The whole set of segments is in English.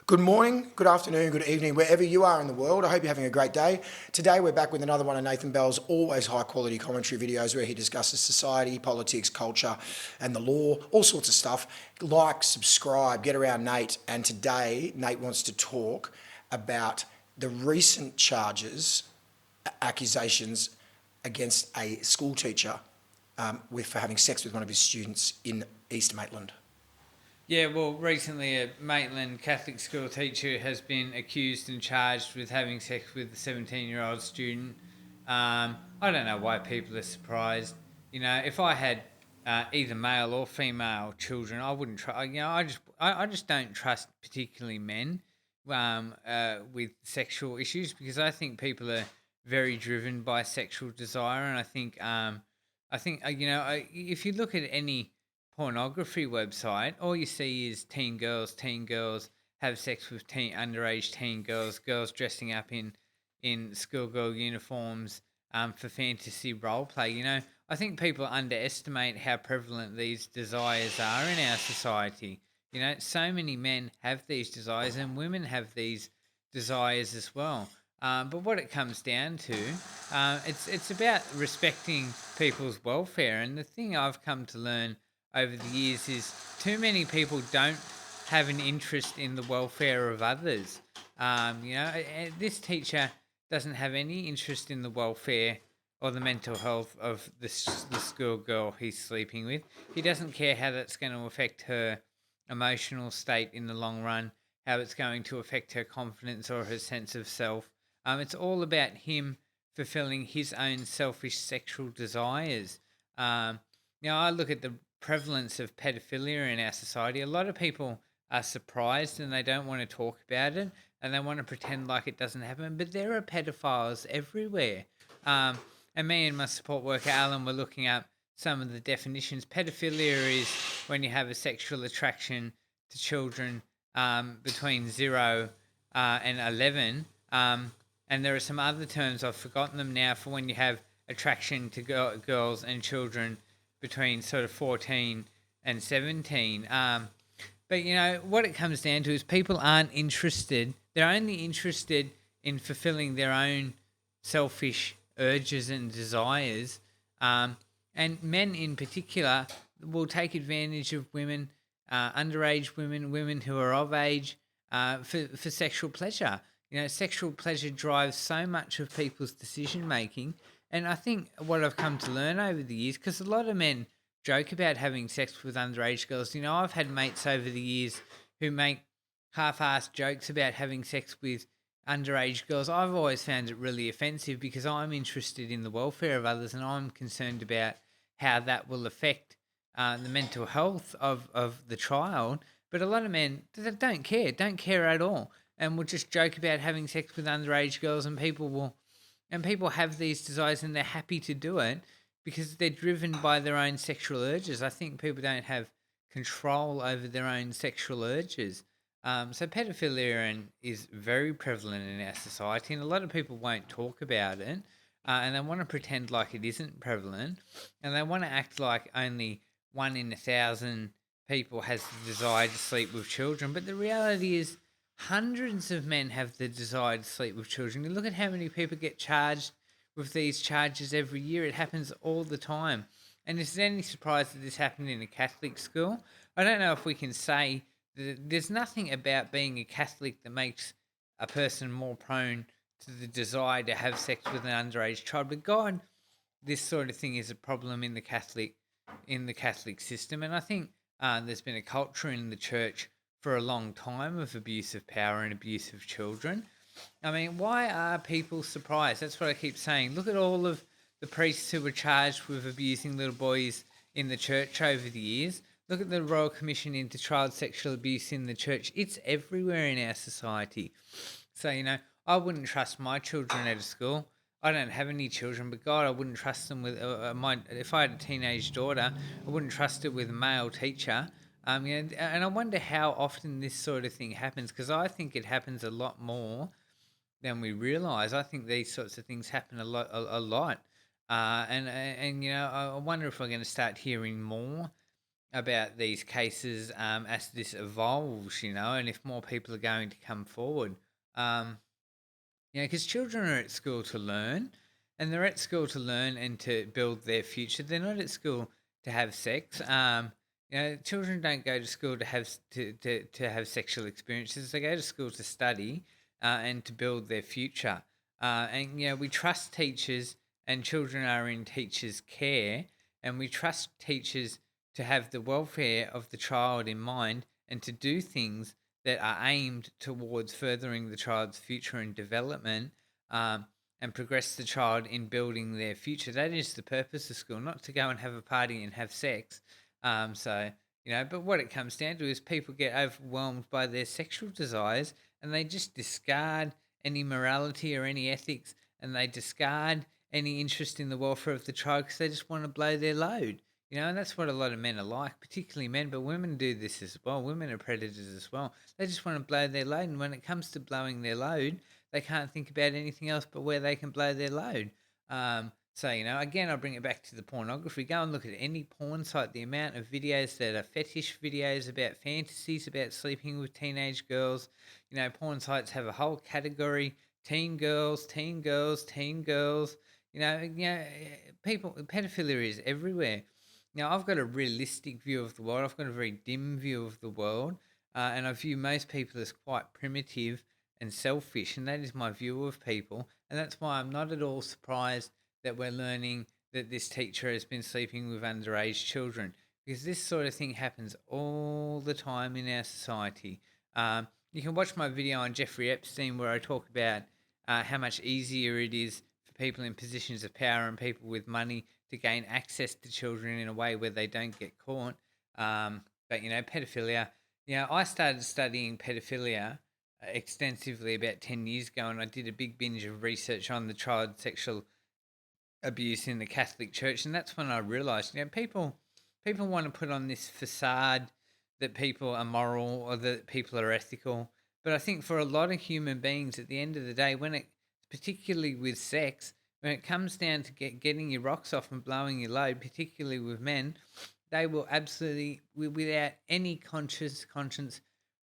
Good morning, good afternoon, good evening, wherever you are in the world. I hope you're having a great day. Today, we're back with another one of Nathan Bell's always high quality commentary videos where he discusses society, politics, culture, and the law, all sorts of stuff. Like, subscribe, get around Nate. And today, Nate wants to talk about the recent charges, accusations against a school teacher for having sex with one of his students in East Maitland. Yeah, well, recently a Maitland Catholic school teacher has been accused and charged with having sex with a 17-year-old student. I don't know why people are surprised. If I had either male or female children, I wouldn't try. I just don't trust particularly men with sexual issues because I think people are very driven by sexual desire, and if you look at any pornography website, all you see is teen girls have sex with underage teen girls, girls dressing up in schoolgirl uniforms for fantasy role play. I think people underestimate how prevalent these desires are in our society. So many men have these desires, and women have these desires as well. But what it comes down to, it's about respecting people's welfare. And the thing I've come to learn over the years is too many people don't have an interest in the welfare of others. This teacher doesn't have any interest in the welfare or the mental health of the schoolgirl he's sleeping with. He doesn't care how that's going to affect her emotional state in the long run, how it's going to affect her confidence or her sense of self. It's all about him fulfilling his own selfish sexual desires. I look at the prevalence of pedophilia in our society. A lot of people are surprised and they don't want to talk about it and they want to pretend like it doesn't happen. But there are pedophiles everywhere. And me and my support worker Alan were looking up some of the definitions. Pedophilia is when you have a sexual attraction to children between 0 and 11. And there are some other terms, I've forgotten them now, for when you have attraction to girls and children between sort of 14 and 17. But what it comes down to is people aren't interested. They're only interested in fulfilling their own selfish urges and desires. And men in particular will take advantage of women, underage women, women who are of age, for sexual pleasure. Sexual pleasure drives so much of people's decision making. And I think what I've come to learn over the years, because a lot of men joke about having sex with underage girls. I've had mates over the years who make half-assed jokes about having sex with underage girls. I've always found it really offensive because I'm interested in the welfare of others and I'm concerned about how that will affect the mental health of the child. But a lot of men don't care at all, and will just joke about having sex with underage girls, and people have these desires and they're happy to do it because they're driven by their own sexual urges. I think people don't have control over their own sexual urges. So pedophilia is very prevalent in our society, and a lot of people won't talk about it, and they want to pretend like it isn't prevalent, and they want to act like only 1 in 1,000 people has the desire to sleep with children. But the reality is, hundreds of men have the desire to sleep with children. You look at how many people get charged with these charges every year. It happens all the time. And is it any surprise that this happened in a Catholic school? I don't know if we can say that there's nothing about being a Catholic that makes a person more prone to the desire to have sex with an underage child. But God, this sort of thing is a problem in the Catholic system, and I think there's been a culture in the church for a long time of abuse of power and abuse of children. I mean, why are people surprised? That's what I keep saying. Look at all of the priests who were charged with abusing little boys in the church over the years. Look at the Royal Commission into Child Sexual Abuse in the church. It's everywhere in our society. So, I wouldn't trust my children at a school. I don't have any children, but God, I wouldn't trust them with if I had a teenage daughter, I wouldn't trust it with a male teacher. And I wonder how often this sort of thing happens because I think it happens a lot more than we realise. I think these sorts of things happen a lot. And I wonder if we're going to start hearing more about these cases as this evolves, and if more people are going to come forward. Um, because children are at school to learn, and they're at school to learn and to build their future. They're not at school to have sex. Children don't go to school to to have sexual experiences. They go to school to study and to build their future. We trust teachers, and children are in teachers' care, and we trust teachers to have the welfare of the child in mind and to do things that are aimed towards furthering the child's future and development, um, and progress the child in building their future. That is the purpose of school, not to go and have a party and have sex. But what it comes down to is people get overwhelmed by their sexual desires, and they just discard any morality or any ethics, and they discard any interest in the welfare of the child because they just want to blow their load. And that's what a lot of men are like, particularly men, but women do this as well. Women are predators as well. They just want to blow their load. And when it comes to blowing their load, they can't think about anything else but where they can blow their load. Again, I'll bring it back to the pornography. Go and look at any porn site, the amount of videos that are fetish videos about fantasies, about sleeping with teenage girls. Porn sites have a whole category: teen girls, teen girls, teen girls. People, pedophilia is everywhere. Now, I've got a realistic view of the world. I've got a very dim view of the world, and I view most people as quite primitive and selfish, and that is my view of people. And that's why I'm not at all surprised that we're learning that this teacher has been sleeping with underage children, because this sort of thing happens all the time in our society. You can watch my video on Jeffrey Epstein where I talk about how much easier it is for people in positions of power and people with money to gain access to children in a way where they don't get caught. But pedophilia. I started studying pedophilia extensively about 10 years ago, and I did a big binge of research on the child sexual abuse in the Catholic Church, and that's when I realised, people want to put on this facade that people are moral or that people are ethical, but I think for a lot of human beings, at the end of the day, particularly with sex, when it comes down to getting your rocks off and blowing your load, particularly with men, they will absolutely, without any conscience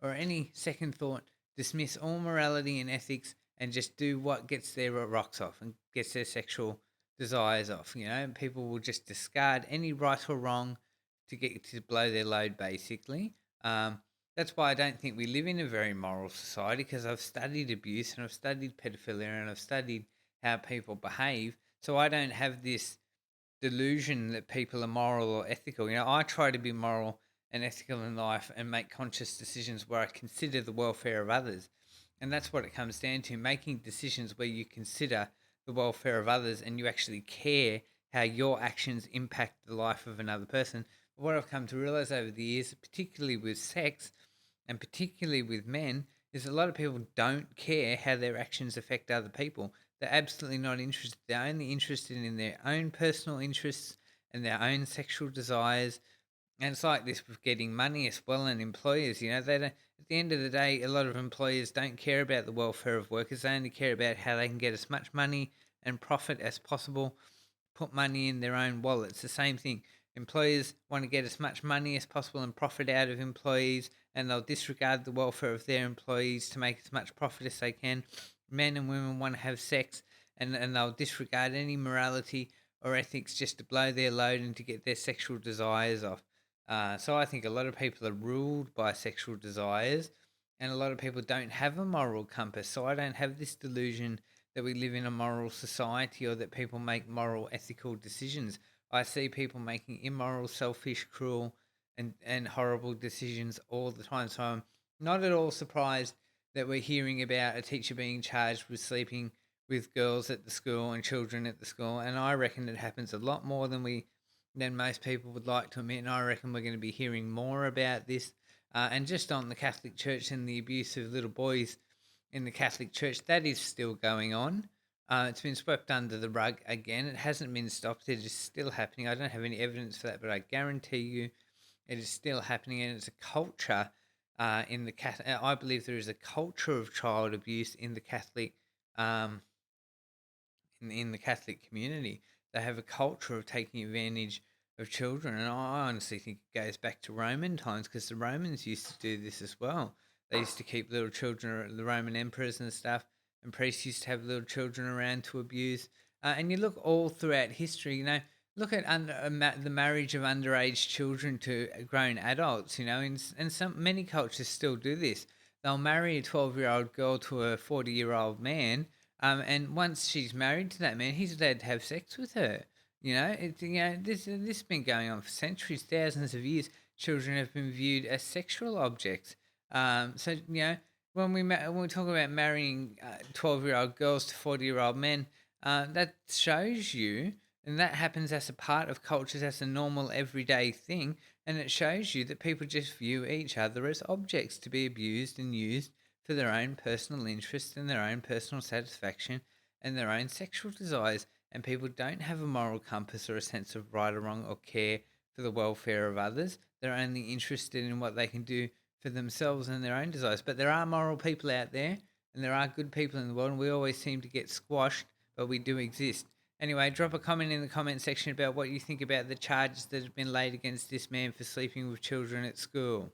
or any second thought, dismiss all morality and ethics and just do what gets their rocks off and gets their sexual desires off. And people will just discard any right or wrong to get to blow their load, basically. That's why I don't think we live in a very moral society, because I've studied abuse and I've studied pedophilia and I've studied how people behave. So I don't have this delusion that people are moral or ethical. I try to be moral and ethical in life and make conscious decisions where I consider the welfare of others. And that's what it comes down to, making decisions where you consider the welfare of others and you actually care how your actions impact the life of another person. But what I've come to realize over the years, particularly with sex and particularly with men, is a lot of people don't care how their actions affect other people. They're absolutely not interested. They're only interested in their own personal interests and their own sexual desires. And it's like this with getting money as well, and employers. They don't. At the end of the day, a lot of employers don't care about the welfare of workers. They only care about how they can get as much money and profit as possible, put money in their own wallet. It's the same thing. Employers want to get as much money as possible and profit out of employees, and they'll disregard the welfare of their employees to make as much profit as they can. Men and women want to have sex, and they'll disregard any morality or ethics just to blow their load and to get their sexual desires off. So I think a lot of people are ruled by sexual desires, and a lot of people don't have a moral compass. So I don't have this delusion that we live in a moral society or that people make moral, ethical decisions. I see people making immoral, selfish, cruel, and horrible decisions all the time. So I'm not at all surprised that we're hearing about a teacher being charged with sleeping with girls at the school and children at the school. And I reckon it happens a lot more than most people would like to admit. And I reckon we're going to be hearing more about this. And just on the Catholic Church and the abuse of little boys in the Catholic Church, that is still going on. It's been swept under the rug again. It hasn't been stopped. It is still happening. I don't have any evidence for that, but I guarantee you it is still happening. And it's a culture in the Catholic. I believe there is a culture of child abuse in the Catholic, in the Catholic community. They have a culture of taking advantage of children. And I honestly think it goes back to Roman times, because the Romans used to do this as well. They used to keep little children, the Roman emperors and stuff, and priests used to have little children around to abuse. And you look all throughout history, look at the marriage of underage children to grown adults, and some many cultures still do this. They'll marry a 12-year-old girl to a 40-year-old man, and once she's married to that man, he's allowed to have sex with her. This has been going on for centuries, thousands of years. Children have been viewed as sexual objects. When we talk about marrying 12-year-old girls to 40-year-old men, that shows you, and that happens as a part of cultures, as a normal everyday thing, and it shows you that people just view each other as objects to be abused and used for their own personal interest and their own personal satisfaction and their own sexual desires. And people don't have a moral compass or a sense of right or wrong or care for the welfare of others. They're only interested in what they can do for themselves and their own desires. But there are moral people out there, and there are good people in the world, and we always seem to get squashed, but we do exist. Anyway, drop a comment in the comment section about what you think about the charges that have been laid against this man for sleeping with children at school.